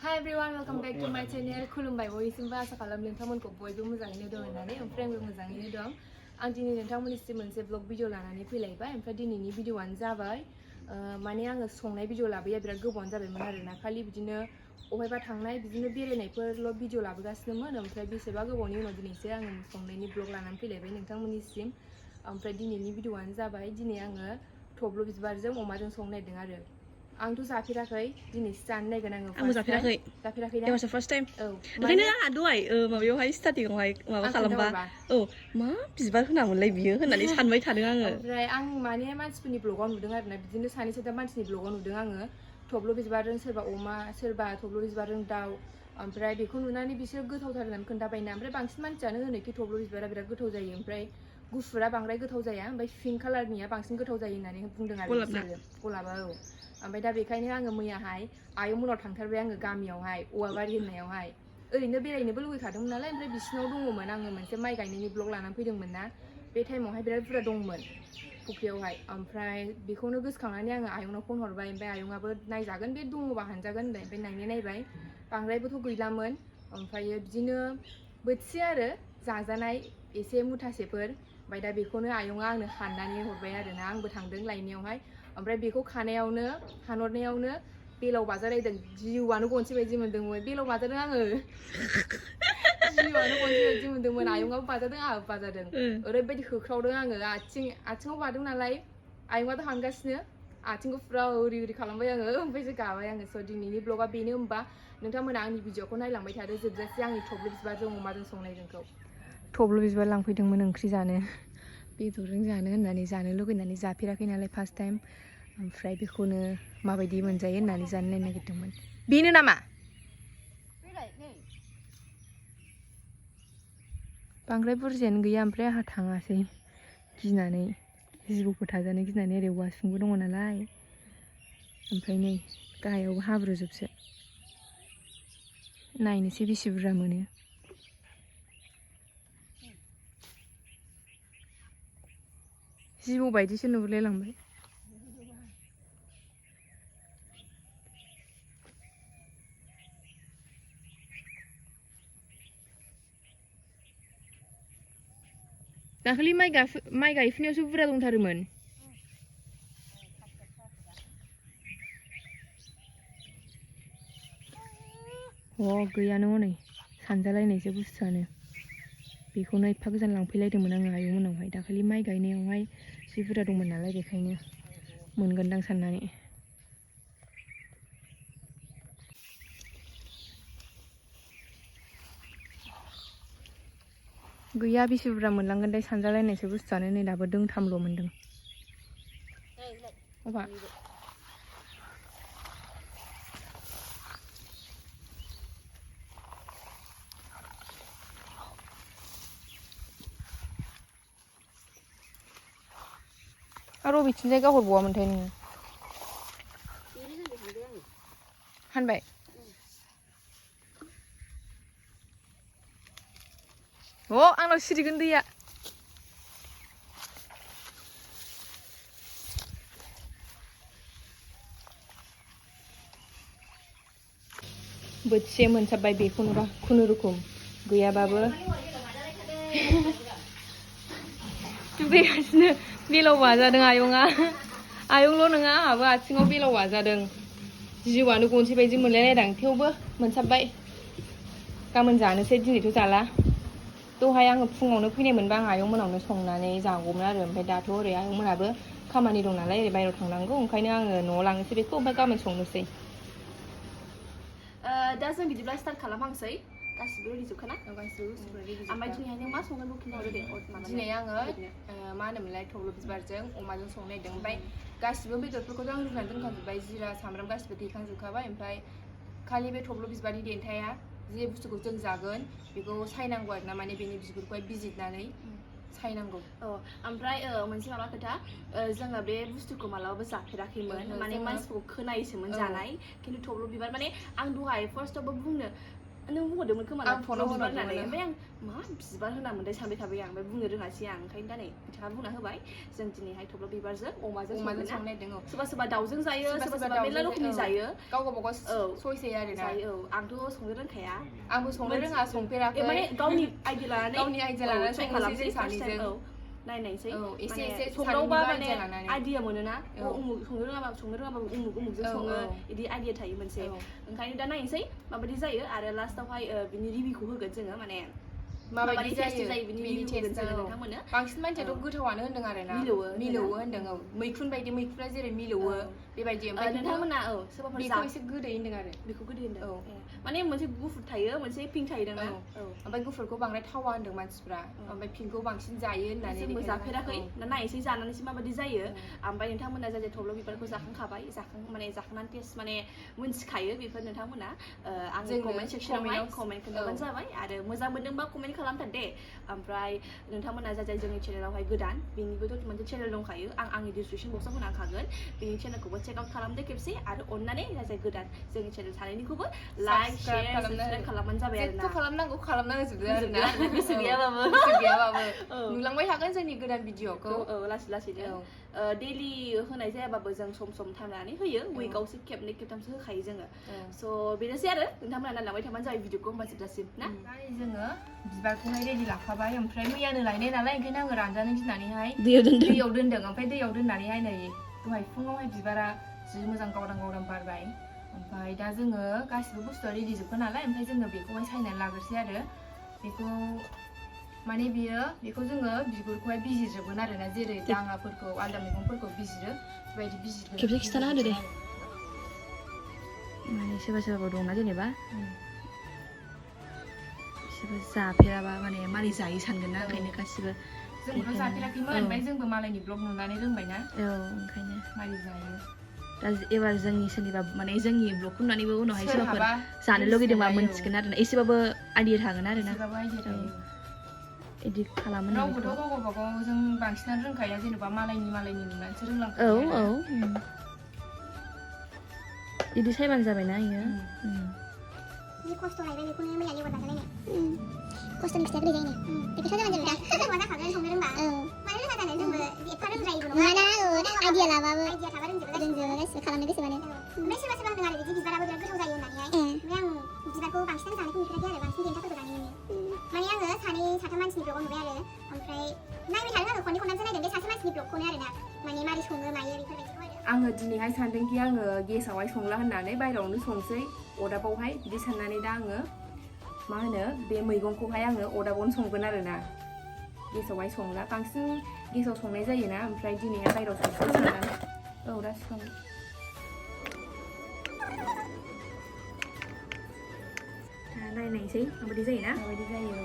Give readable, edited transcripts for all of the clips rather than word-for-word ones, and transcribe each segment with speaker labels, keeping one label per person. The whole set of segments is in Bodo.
Speaker 1: Hi everyone, welcome back to my channel. खुलुमबाय बयनिसिमबो आसा खालामो नोंथांमोनखौ बयबो मोजाङैनो दं होननानै ओमफ्राय आंबो मोजाङैनो दं। आं दिनै नोंथांमोननिसिम मोनसे ब्लग भिडिअ लानानै फैलायबाय ओमफ्राय दिनैनि भिडिअआनो जाबाय माने आङो संनाय भिडिअ लाबोया बिराद गोबावानो जाबायमोन आरोना खालि बिदिनो अहायबा थांनाय बिदिनो बेरायनायफोरल' भिडिअ लाबोगासिनोमोन ओमफ्राय बेसेबा गोबावनि उनाव दिनैसो आङो संनायनि ब्लग लानानै फैलायबाय नोंथांमोननिसिम। ओमफ्राय दिनैनि भिडिअआनो जाबाय दिनै आङो थब्ल' बिबारजों अमाजों संनो नागिरदों आरो आंथ' जाफेराखै दिनैसो जानो नायगोन आंबो जाफेराखै ना
Speaker 2: It was the first time.
Speaker 1: औ
Speaker 2: ओंखायनो आंहा दहाय माबायावहाय स्टार्टिंआवहाय माबा खालामबा मा बिबार होनामोनलाय बियो होननानै सानबाय थादों आङो।
Speaker 1: ओमफ्राय आं माने मानसिफोरनि ब्लगाव नुदों आरोना बिदिनो सानै साथाम मानसिनि ब्लगाव नुदों आङो थब्ल' बिबारजों सोरबा अमा सोरबा थब्ल' बिबारजों दाउ ओमफ्राय बेखौ नुनानै बिसोर गोथावथार होननानै खोन्थाबायना ओमफ्राय बांसिन मानसियानो होनोखि थब्ल' बिबारा बिराद गोथाव जायो ओमफ्राय गुफुरा बांद्राय गोथाव जाया ओमफ्राय पिंक कालारनिया बांसिन गोथाव जायो होननानै बुंदों आरो बिसोरो गलाबा औ ओमफ्राय दा बेखायनो आङो मैयाहाय आयं मोनाव थांथारबाय आङो गामियावहाय औवाबारि होननायावहाय ओरैनो बेरायनोबो लुगैखादोंमोन नालाय ओमफ्राय बिसिनाव दङमोन आङो मोनसे माइ गायनायनि ब्लग लानानै फैदोंमोन ना बे टाइमावहाय बिराद बुरजा दंमोन फुख्रियावहाय ओमफ्राय बेखौनो गोसोखांनानै आङो आयंनाव फन हरबाय ओमफ्राय आयंआबो नायजागोन बे दङबा हानजागोन होनबाय ओमफ्राय नायबाय बांद्रायबोथ' गैलामोन ओमफ्रायो बिदिनो बोथिसे आरो जाजानाय एसे मुथासेफोर ओमफ्राय दा बेखौनो आयंआ आंनो हाननानै हरबाय आरोना आंबो थांदों लायनायावहाय ओमफ्राय बेखौ खानायावनो हानहरनायावनो बेलाव बाजालायदों जिउआनो गनसे बायदि मोनदोंमोन बेलाव बाजादों आङो जिउआनो गनसे बायदि मोनदोंमोन आयंआबो बाजादों आंहाबो बाजादों ओरैबायदि होख्रावदों आङो आथिङाव बादों नालाय आयंआथ' हानगासिनो आथिंखौ फुरा ओरै ओरै खालामबाय आङो ओमफ्रायसो गाबाय आङो स' दिनैनि ब्लगा बेनो होमबा नोंथांमोना आंनि भिडिअखौ नायलांबाय थादो जोबजासे आंनि थब्ल' बिबारजों अमाजों संनायजोंखौ थब्ल' बिबार लांफैदोंमोन ओंख्रि जानो बेदरजों जानो होननानै जानो लुगैनानै जाफेराखै नालाय फार्स्ट टाइम ओमफ्राय बेखौनो माबायदि मोनजायो होननानै जानो नायनो नागिरदोंमोन बेनो नामा बांद्राय बुरजायानो गैया ओमफ्राय आंहा थाङासै गिनानै जिबौफोर थाजानो गिनानै ओरै औवासुंबो दङ नालाय ओमफ्राय नै गाहायावबो हाब्रुजोबसो नायनोसै बेसे बुरजा मोनो जिबौ बायदिसो नुहुरलाय लांबाय दाखालि माइ गायफिनायावसो बुरजा दंथारोमोन गैयानो हनै सानजालायनायसो बुस्थुआनो बेखौनो एफा गोजान लांफैलायदोंमोन आङो आयं मोनावहाय दाखालि माइ गायनायावहाय जि बुरजा दंमोन नालाय बेखायनो मोनगोनदां साननानै गैया बेसे बुरजा मोनलांगोनथाय सानजालायनायसो बुस्थुआनो नै दाबो दोंथामल' मोनदों अबा आरो बबेथिंजाय गाहरबावामोनथाय नोङो हानबाय आंनाव सिरिगोन दैया बोथिसे मोनसाबबाय बेखौनोबा खुनुरुखुम गैयाबाबो दुगैगासिनो बेलाव बाजादों आयंल' नङा आंहाबो आथिङाव बेलाव बाजादों जिउआनो गनसे बायदि मोनलायलायदां थेवबो मोनसाबबाय गाबोन जानोसै दिनैथ' जाला दहाय आङो फुङावनो फैनाय मोनबा आं आयं मोनावनो संनानै जागौमोन आरो ओमफ्राय दाथ' ओरै आयं मोनाबो खामानि दं नालाय ओरै बायहेरायाव थांनांगौ ओंखायनो आङो न'आव लांनोसै बेखौ ओमफ्राय गाबोन संनोसै दा जों बिदिब्ला स्टार्ट खालामहांसै गासिबो रेडि जोबखाना ओमफ्राय दिनैहाय नों मा संगोन बेखौ खिन्थाहरदो दे दिनै आङो मा होनोमोनलाय थब्ल' बिबारजों अमाजों संनो नागिरदों ओमफ्राय गासिबो बेदरफोरखौथ' आं रुनानै दोनखाजोब्बाय जिरा सामब्राम गासिबो देखांजोबखाबाय ओमफ्राय खालि बे थब्ल' बिबारनि देन्थाया जे बुस्थुखौ जों जागोन बेखौ सायनांगौ आरो ना माने बेनि बिगुरखौहाय बिजिरनानै सायनांगौ ओमफ्राय मोनसे माबा खोथा जोङो बे बुस्थुखौ मालाबाबो जाफेराखैमोन माने मानसिखौ खोनायोसोमोन जानाय खिन्थु थब्ल' बिबार माने आं दहाय फार्स्टआवबो बुंनो
Speaker 2: नों बुंहरदोंमोन खोमा
Speaker 1: आं फनाव
Speaker 2: बिबार होननानै
Speaker 1: बुंहरदोंमोन।
Speaker 2: ओमफ्राय आं मा बिबार होना मोनदों सानबाय थाबाय आं ओमफ्राय बुंनो रोङासै आं ओंखायनो दा नै बिथाङा बुंना होबाय जों दिनैहाय थब्ल' बिबारजों अमाजों
Speaker 1: संनो
Speaker 2: संगोन ना
Speaker 1: नागिरदों औ
Speaker 2: सोरबा सोरबा दाउजों जायो सोरबा सोरबा मेरला रोखोमनि जायो
Speaker 1: गाव गावबागाव सयस होयो आरोना
Speaker 2: जायो औ आंथ' संनो रोंखाया
Speaker 1: आंबो संनो रोङा संफेराखै
Speaker 2: माने गावनि आइडिया लानानै
Speaker 1: गावनि आइडिया लानानै
Speaker 2: ट्राइ
Speaker 1: खालामसै
Speaker 2: खालामसै
Speaker 1: सानैजों
Speaker 2: औ नायनायसै
Speaker 1: औ एसे
Speaker 2: माने
Speaker 1: एसे
Speaker 2: संदावबा
Speaker 1: सानैनिबो
Speaker 2: माने
Speaker 1: आइडिया लानानै
Speaker 2: आइडिया मोनोना
Speaker 1: औ
Speaker 2: उमुक संनो रोङाबाबो उमुक उमुकजों
Speaker 1: औ
Speaker 2: सङो
Speaker 1: औ
Speaker 2: बिदि आइडिया थायो मोनसे
Speaker 1: औ
Speaker 2: ओंखायनो दा नायनोसै माबायदि जायो आरो लास्टावहाय बिनि रिभिउखौ होगोन जोङो माने
Speaker 1: माबायदि
Speaker 2: टेस्टि जायो बिनि
Speaker 1: बिनि
Speaker 2: रिभिउ होगोन
Speaker 1: टेस्टआ
Speaker 2: जोङो नोंथांमोननो
Speaker 1: बांसिन मानसियाथ' गोथावानो होनदों आरोना मिलौवो होनदों औ मैखुन बायदि मैखुना जेरै मिलौवो बेबायदि ओमफ्राय
Speaker 2: नोंथांमोना औ सोरबाफोर
Speaker 1: बेखौ एसे गोदै होनदों आरो
Speaker 2: बेखौ गोदै होनदों
Speaker 1: औ
Speaker 2: माने मोनसे गुफुर थायो मोनसे पिंक थायो ना
Speaker 1: औ ओमफ्राय गुफुरखौ बांद्राय थावा होनदों मानसिफ्रा ओमफ्य पिंकखौ बांसिन जायो होननानै
Speaker 2: जोंबो जाफेराखै दा नायनोसै जानानैसो माबायदि जायो ओमफ्राय नोंथांमोना जाय थब्ल' बिबारखौ जाखांखाबाय माने जाखांनानै टेस्ट माने मोनथिखायो बेफोर नोंथांमोना आंनि कमेन्ट सेक्सनावहाय कमेन्ट खोन्थाबानो जाबाय आरो मोजां मोनदोंबा कमेन्ट खालामथार दे ओमफ्राय नोंथांमोना जाय जोंनि चेनेलावहाय गोदान बेनिबोथ' मोनसे चेनेल दंखायो आं आंनि डिसक्रिपसन बक्सआव होनांखागोन बेनि चेनेलखौबो चेक आउट खालामदो खेबसे आरो अननानै जाय गोदान जोंनि चेनेल सानैनिखौबो लाइक शेयार साबस्क्राइब खालामबानो जाबाय आरोना
Speaker 1: जेखौ खालामनांगौ खालामनांजोबदो आरोना
Speaker 2: गोसो गैयाबाबो
Speaker 1: नुलांबाय थागोन जोंनि गोदान भिडिअखौ
Speaker 2: औ लासै लासैनो डेलि होनाय जायाबाबो जों सम सम टाइम लानानै होयो उइकआवसो खेबनै खेबथामसो होखायो जोङो स' बेनोसै आरो नोंथांमोना नायलांबाय थाबानो जाबाय भिडिअखौ होमबा जोबजासिम ना
Speaker 1: जोङो बिबारखौहाय रेडि लाखाबाय ओमफ्राय मैयानो लायनाय नालाय ओंखायनो आङो रानजानो गिनानैहाय
Speaker 2: दैयाव
Speaker 1: दोनदों ओमफ्राय दैयाव दोननानैहाय नै दहाय फुङावहाय बिबारा जि मोजां गावदां गावदां बारबाय ओमफ्राय दा जोङो गासिबो बुस्थुआ रेडि जोबखो नालाय ओमफ्राय जोङो बेखौहाय सायनानै लाग्रोसै आरो बेखौ माने बेखौ जोङो बिगुरखौहाय बिजिरजोबगोन आरोना जेरै दाङाफोरखौ आलदा मैगंफोरखौ बिजिरो बेबायदि बिजिरगोन
Speaker 2: खेबसे खिथाना होदो दे माने सोरबा सोरबा दंना जेनेबा बिसोरबो जाफेराबा माने मारै जायो सानगोन ना ओंखायनो गासिबो
Speaker 1: जोंबोथ' जाफेराखैमोन ओमफ्राय जोंबो मालायनि ब्लग नुनानै रोंबायना
Speaker 2: औ ओंखायनो
Speaker 1: मारै जायो
Speaker 2: दा एबार जोंनि सोरनिबा माने जोंनि ब्लगखौ नुनानैबो उनावहाय सोरबाफोर
Speaker 1: सोरहाबा
Speaker 2: जानो लुगैदोंबा
Speaker 1: मिथिगोन
Speaker 2: मोनथिगोन आरोना एसेबाबो आइडिया थागोन आरोना
Speaker 1: एसेबाबो आइडिया थायो
Speaker 2: इदि खालामो
Speaker 1: रावबोथ' गाव गावबागाव जों बांसिनानो रोंखाया जेनेबा मालायनि नुनानैसो
Speaker 2: औ
Speaker 1: रोंलांखायो
Speaker 2: औ इदि सायबानो जाबायना इयो
Speaker 3: जि खस्थ' लायबाय बेखौनो मैया लेवार जाजालायनाय खस्थ'नि फिथाइया गोदै जायो बेखौथ' जाबानो जाबाय दा सोरबा जाखागोन संनो रोंबा मानो रोङा जानो जोंबो एफा रोंद्रायिबो नङा ना आइडिया लाबाबो आइडिया थाबा रोंजोबो गासिबो खालामनो गोसोबानो ओमफ्राय सोरबा सोरबा होनदों आरो बिदि बिबाराबो बिराद गोथाव जायो होननानैहाय ओमफ्राय आं बिबारखौ बांसिनानो जानायखौ नुफेराखै आरो बांसिन देन्थाफोरखौ जानाय नुयो माने आङो सानै साथाम मानसिनि ब्लगाव नुबाय आरो ओमफ्राय नायबाय थादों आङो खननै खनथामसो नायदों बे सासे मानसिनि ब्लगखौनो आरोना माने मारै सङो मायो बेफोरबायदिखौ आरो
Speaker 1: आङो दिनैहाय सानदोंखि आङो गेसावहाय संला होननानै बायहेरायावनो संसै अरदाबावहाय बिदि साननानै दा आङो मा होनो बे मैगंखौहाय आङो अरदाबावनो संगोन आरोना गेसावहाय संला बांसिन गेसाव संनाय जायोना ओमफ्राय दिनैहाय बायहेरायाव संसै साननानै औ दा सिखांबाय
Speaker 2: नायनायसै माबायदि जायोना
Speaker 1: माबायदि जायो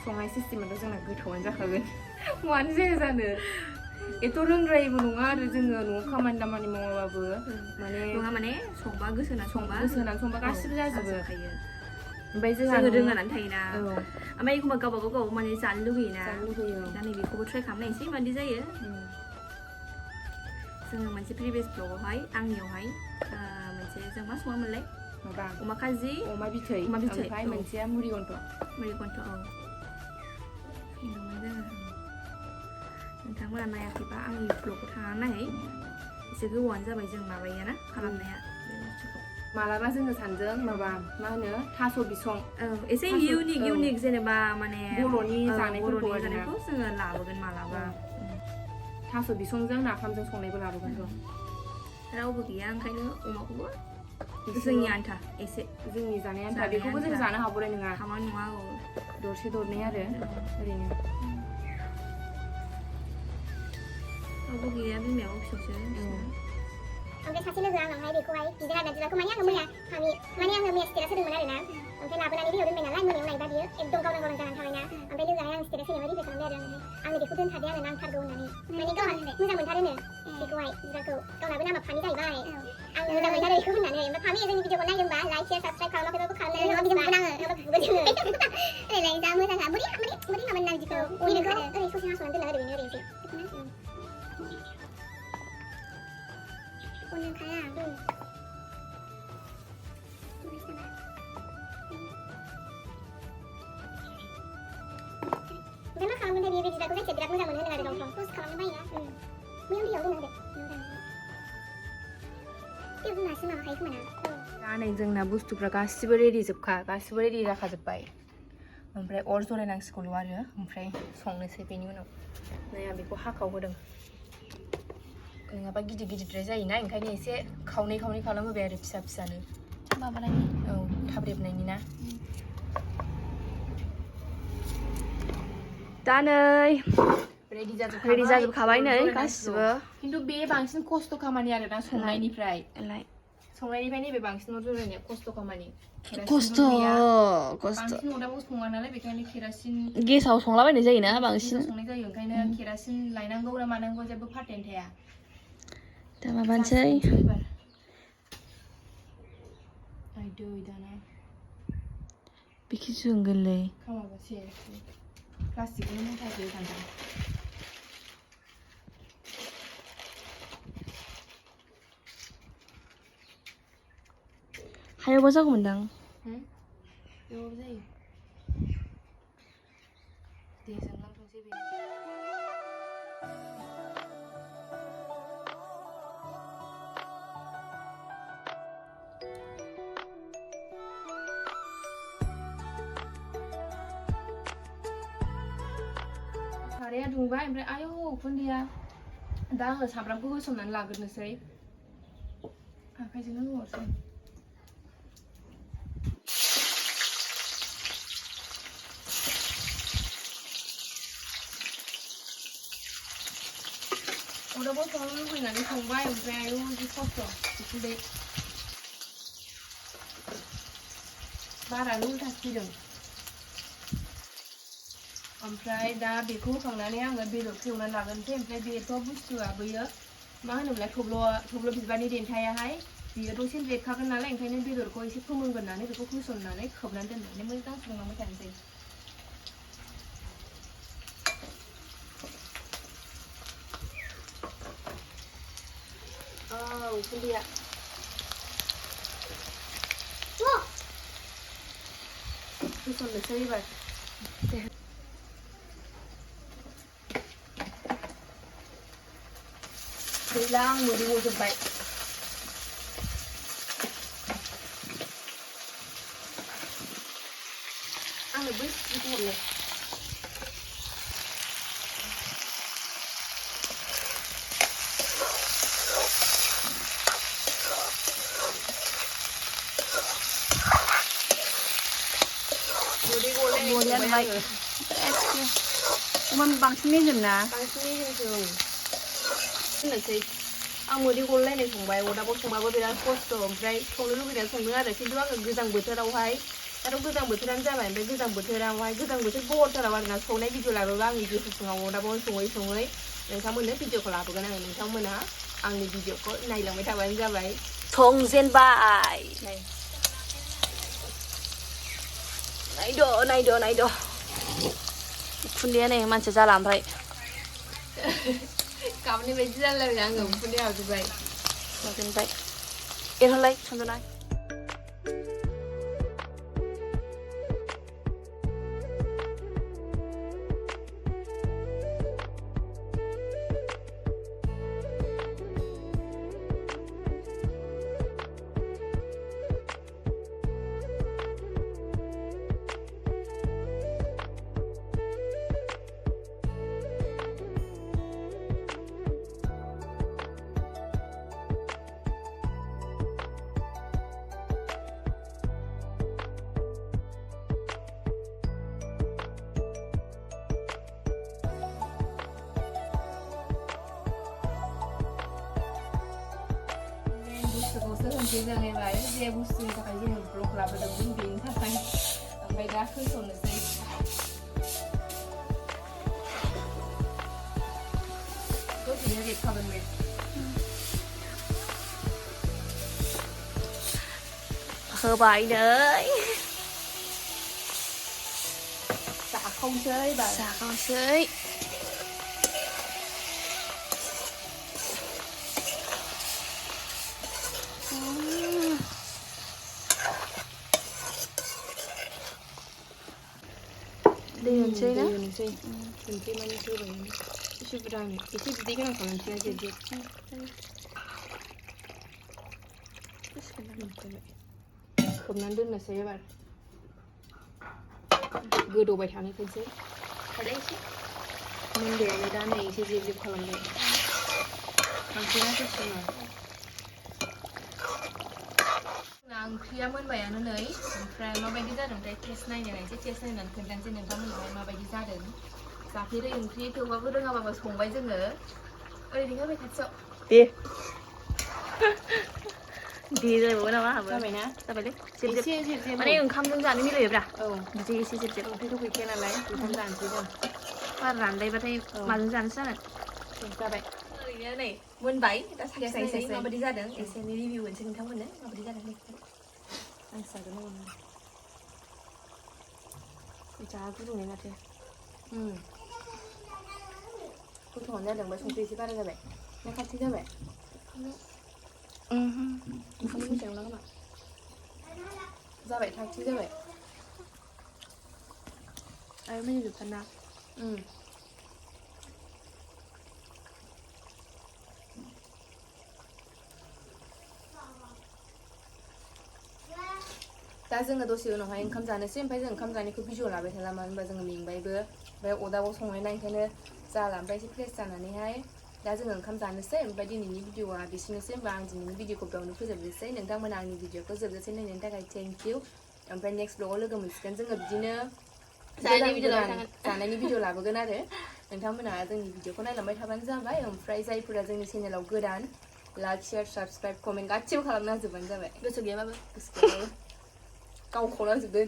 Speaker 1: संनाय सिस्टेमाथ' जोंना गोथावानो जाखागोन मानो जाया जानो एथ' रोंद्रायिबो नङा आरो जोङो न'आव खामानि दामानि मावाबाबो माने
Speaker 2: संबा गोसो होनानै संबा
Speaker 1: गासिबो जाजोबो
Speaker 2: ओमफ्राय जोङो रोंनानै थायोना
Speaker 1: औ
Speaker 2: ओमफ्राय एखमबा गावबागाव माने जानो लुगैयोना दा नैबेखौबो ट्राइ खालामनायसै माबायदि जायो जोङो मोनसे प्रिभियास ब्लगावहाय आंनियावहाय मोनसे जों मा सङामोनलाय
Speaker 1: माबा
Speaker 2: अमा खाजि
Speaker 1: अमा बिथै ओमफ्राय मोनसेया मुरि गन्थ'
Speaker 2: संदोंमोन जोङो नोंथांमोना नायाखैबा आंनि ब्लगाव थांनानै नायहै एसे गोबावानो जाबाय जों माबायाना खालामनाया बे बुस्थुखौ
Speaker 1: मालाबा जोङो सानदों माबा मा होनो थास' बिसं
Speaker 2: एसे इउनिक जेनेबा माने
Speaker 1: बर'नि जानायफोरखौ
Speaker 2: जोङो लाबोगोन मालाबा
Speaker 1: थास' बिसंजों नाफामजों संनायबो लाबोगोन
Speaker 2: रावबो गैया ओंखायनो अमाखौबो जोंनि आन्था एसे
Speaker 1: जोंनि जानाय आन्था बेखौबो जों जानो हाबोनाय नङा
Speaker 2: खामानि नङा
Speaker 1: दरसे दरनै आरो ओरैनो
Speaker 2: रावबो गैया बिमायाबो फिसौसो
Speaker 3: ओमफ्राय सासे लोगो आंनावहाय बेखौहाय बिदों आरोना बिबारखौ माने आङो मैया मैया स्टेटास होदोंमोन आरोना ओमफ्राय लाबोनानै दैयाव दोनबाय नालाय मोनायाव नायबा बियो एकदम गावदां गावदां जानानै थाबायना ओमफ्राय लोगोआहाय आं स्टेटास होनायाव रिप्लाइ खालामबाय आरो आंनो बेखौ दोनथादे आंनो नांथारगौ होननानै माने गावहा मोजां मोनथारोनो बेखौहाय बिबारखौ गावनाबो नामा फामि जाहैबाय आंनो मोजां मोनथारो बेखौ होननानै ओमफ्राय फामि जोंनि भिडिअखौ नायदोंबा लाइक शेयार साबस्क्राइब खालामाखैबाबो खालामनानै नङा बिदिनो बुगोन आङो नङाबा बुगोन जोङो ओरैलाय जा मोजांखा बोरै माबानो ना बिदिखौ ओरैनो ओरै ससे हास'नानै दोनना ओरैनो ओरैनोसै बेखौनो अननो ओंखारा बिबारखौ जायखिया बिराद मोजां मोनो होनदों आरो गावथ' पस्ट खालामनो बायोना मैयाव दैयाव दोनना होदो दैयाव दोनना हारसिं माबाखायो खोमा ना
Speaker 1: दा नै जोंना बुस्थुफ्रा गासिबो रेडि जोबखा गासिबो रेडि जाखाजोब्बाय ओमफ्राय अर जरायनांसिगौल' आरो ओमफ्राय संनोसै बेनि उनाव नै आं बेखौ हाखाव होदों नङाबा गिदिर गिदिरद्राय जायोना ओंखायनो एसे खावनै खावनै खालामहोबाय आरो फिसा फिसानो
Speaker 2: माबानायनि
Speaker 1: औ थाब रेबनायनि ना
Speaker 2: दा नै
Speaker 1: रेडि
Speaker 2: जाजोबखाबाय नै गासिबो
Speaker 1: खिन्थु बे बांसिन खस्थ' खामानि आरो ना संनायनिफ्राय नैबे बांसिन अर जरायनाया खस्थ' खामानि
Speaker 2: खस्थ'
Speaker 1: बांसिन अरदाबाव सङा नालाय बेखायनो केरासिन
Speaker 2: गेसाव संलाबायनाय जायोना बांसिन
Speaker 1: संनाय जायो ओंखायनो केरासिन लायनांगौ ना मानांगौ जेबो फाथायानो थाया
Speaker 2: दा माबानोसै
Speaker 1: दै दाना
Speaker 2: बेखि जोंगोनलै
Speaker 1: खामाबासो प्लास्टिकनि मुथासो सानदां
Speaker 2: हायावबा जागौमोनदां
Speaker 1: बेयावबो जायो दे जोंलांथोंसै बे साराया दुंबाय ओमफ्राय आयौ उखुन्दैया दा आङो सामब्रामखौ होसननानै लाग्रोनोसै आखाइजोंनो होहरसै अरदाबाव संनो लुबैनानै संबाय ओमफ्राय आयौ जि खस्थ' उखुन्दै बारानो उल्थासो फैदों ओमफ्राय दा बेखौ होखांनानै आङो बेदरखौ एवनानै लागोनसै ओमफ्राय बेथ' बुस्थुआ बैयो मा होनोमोनलाय थब्ल' बिबारनि देन्थायाहाय बियो दसेनो रेबखागोन नालाय ओंखायनो बेदरखौ एसे फोमोनग्रोनानै बेखौ होसननानै खोबनानै दोननानै मोजां संलांबाय थानोसै उखुन्दैया होसननोसै एबार गैला आं मोदै गजोब्बाय आंनो बै सिखौ हरलाय
Speaker 2: बांसिन मेजेम ना
Speaker 1: बांसिन मेजेमसो होननोसै आं मोदै गलायनाय संबाय अरदाबाव संबाबो बिराद खस्थ' ओमफ्राय संनो लुबैनानै संदों आरो खिन्थु आङो गोजां बोथोरावहाय दाथ' गोजां बोथोरानो जाबाय ओमफ्राय गोजां बोथोर बहरथाराव आरोना संनाय भिडिअ लाबोबा आंनि गोसो सिङाव अरदाबाव सङै नोंथांमोननो भिडिअखौ लाबोगोन आङो नोंथांमोना आंनि भिडिअखौ नायलांबाय थाबानो जाबाय
Speaker 2: संजेनबाय नायद' उखुन्दैया नै मानसि जाला ओमफ्राय
Speaker 1: गाबनि बायदि जालायबाय आङो उखुन्दै हाबजोब्बाय
Speaker 2: एरहरलाय सनजना
Speaker 1: बुस्थुखौसो होनसै जों एबार जे बुस्थुनि थाखाय जोङो ब्लग लाबोदोंमोन बेनि थाखाय ओमफ्राय दा होसननोसै दसेनो रेबखागोन बे
Speaker 2: होबाय नै जाखावसै
Speaker 1: दै होनसै ना होनसै माने होबाय एसे बुरजा एसे बिदै गोनां खालामसै जेब खोबनानै दोननोसै एबार गोदौबाय थानोसै
Speaker 2: खायलाय एसे
Speaker 1: मोनबायानो दा नै एसे जेब खालामबाय बांसिन जासिगोन ओंख्रिया मोनबायानो नै ओमफ्राय माबायदि जादोंथाय टेस्ट नायनानै खोन्थानोसै नोंथांमोननावहाय माबायदि जादों जाफेरै ओंख्रि थेवबाबो रोङाबाबो संबाय जोङो ओरैनो होबाय खाथियाव
Speaker 2: दे जाबावो नामा आंहाबो
Speaker 1: जाबायना
Speaker 2: जाबायलै
Speaker 1: एसे जेब
Speaker 2: माने ओंखामजों जानो मिलायोब्रा
Speaker 1: औ
Speaker 2: बिदि एसे जेब
Speaker 1: ओंख्रिथ' गैखाया नालाय ओंखाम जानोसै जों
Speaker 2: बारा रानलायबाथाय माजों जानोसो जागोन
Speaker 1: जाबाय
Speaker 2: ओरैनो नै मोनबाय दा
Speaker 1: टेस्ट
Speaker 2: साखिनायसै
Speaker 1: नायनोसै
Speaker 2: माबायदि जादों एसे एनै रिभिउ होनोसै नोंथांमोननो माबायदि जादों
Speaker 1: आं जागोन जा गुदुंनाय माथो गोथावानो जादों ओमफ्राय संख्रि एसे बारा जाबाय ना खाथि जाबाय ओंखामखौ मिथिनांगौ ना जाबाय खाथि जाबाय आरो मिनिजोबथारना दा जोङो दसे उनावहाय ओंखाम जानोसै ओमफ्राय जों ओंखाम जानायखौ भिडिअ लाबाय थाला मानो होनबा जोङो मेंबायबो ओमफ्राय अरदाबाव संनायना ओंखायनो जाला ओमफ्राय एसे फ्रेस जानानैहाय दा जोङो ओंखाम जानोसै ओमफ्राय दिनैनि भिडिअआ बिसिनोसै होमबा आं दिनैनि भिडिअखौ बेयावनो फोजोबनोसै नोंथांमोना आंनि भिडिअखौ जोबजासे नायनायनि थाखाय थेंक इउ ओमफ्राय नेक्स्ट ब्लगाव लोगो मोनसिगोन जोङो बिदिनो जानायनि भिडिअ लाबोगोन आरो नोंथांमोना जोंनि भिडिअखौ नायलांबाय थाबानो जाबाय ओमफ्राय जायफोरा जोंनि चेनेलाव गोदान लाइक शेयार साबसक्राइब कमेन्ट गासिबो खालामना होजोबबानो जाबाय गोसो गैयाबाबो गाव खावनांजोबदों